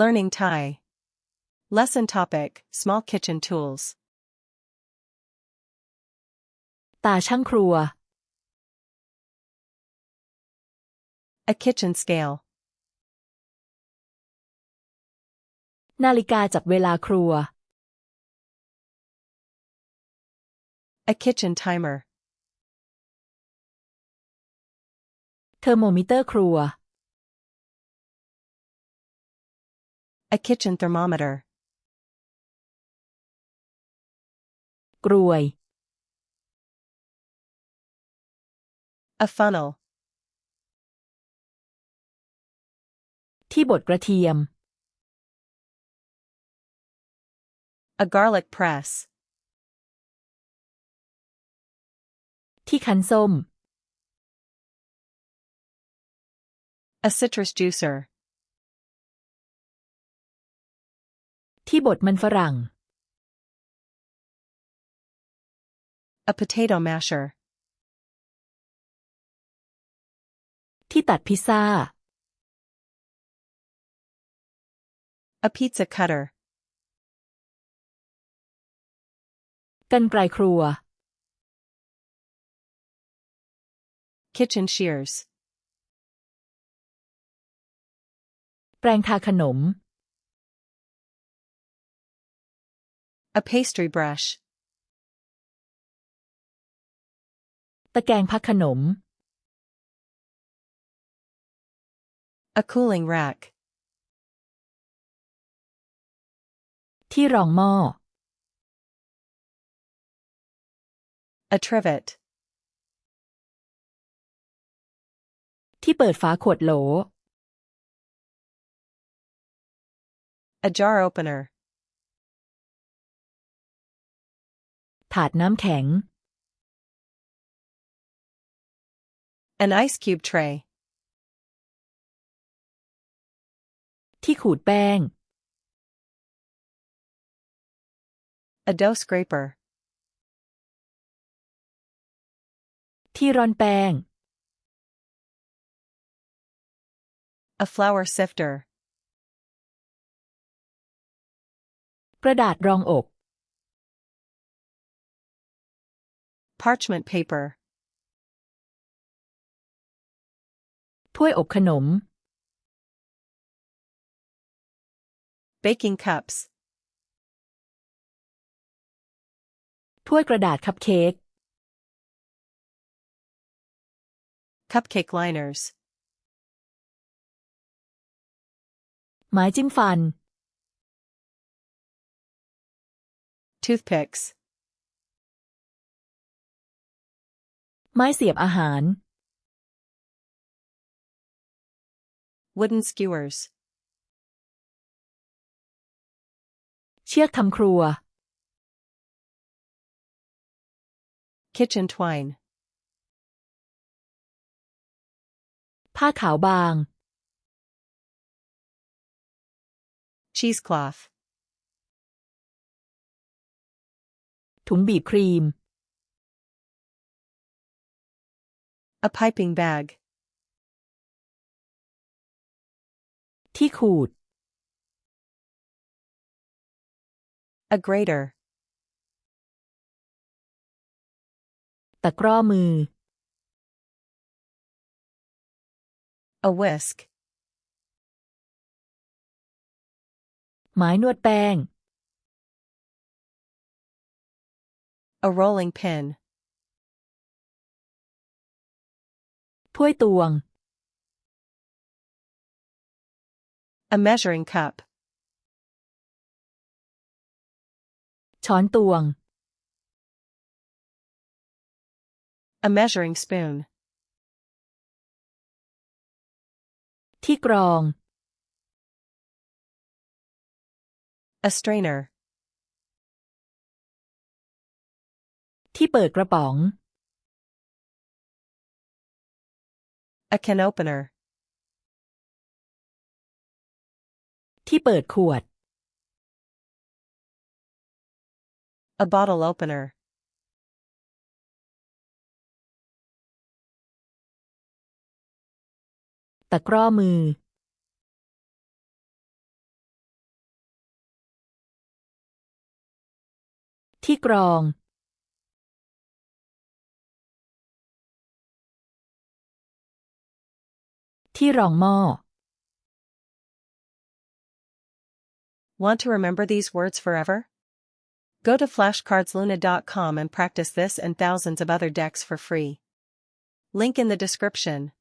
Learning Thai. Lesson topic, Small kitchen tools. ตาช่างครัว A kitchen scale. นาฬิกาจับเวลาครัว A kitchen timer. เทอร์โมมิเตอร์ครัว A kitchen thermometer. กรวย A funnel. ที่บดกระเทียม A garlic press. ที่คั้นส้ม A citrus juicer. ที่บดมันฝรั่ง A potato masher. ที่ตัดพิซซ่า A pizza cutter. กรรไกรครัว Kitchen shears. แปรงทาขนม A pastry brush. ตะแกรงพักขนม A cooling rack. ที่รองหม้อ A trivet. ที่เปิดฝาขวดโหล A jar opener. ถาดน้ำแข็ง An ice cube tray. ที่ขูดแป้ง A dough scraper. ที่ร่อนแป้ง A flour sifter. กระดาษรองอก Parchment paper. ถ้วยอบขนม Baking cups. ถ้วยกระดาษคัพเค้ก Cupcake liners. ไม้จิ้มฟัน Toothpicks. ไม้เสียบอาหาร Wooden skewers. เชือกทำครัว Kitchen twine. ผ้าขาวบาง Cheesecloth. ถุงบีบครีม A piping bag. ที่ขูด A grater. ตะกร้อมือ A whisk. ไม้นวดแป้ง A rolling pin. ถ้วยตวง A measuring cup. ช้อนตวง A measuring spoon. ที่กรอง A strainer. ที่เปิดกระป๋อง A can opener. ที่เปิดขวด A bottle opener. ตะกร้อมือ ที่กรอง ที่รองหม้อ Want to remember these words forever? Go to flashcardsluna.com and practice this and thousands of other decks for free. Link in the description.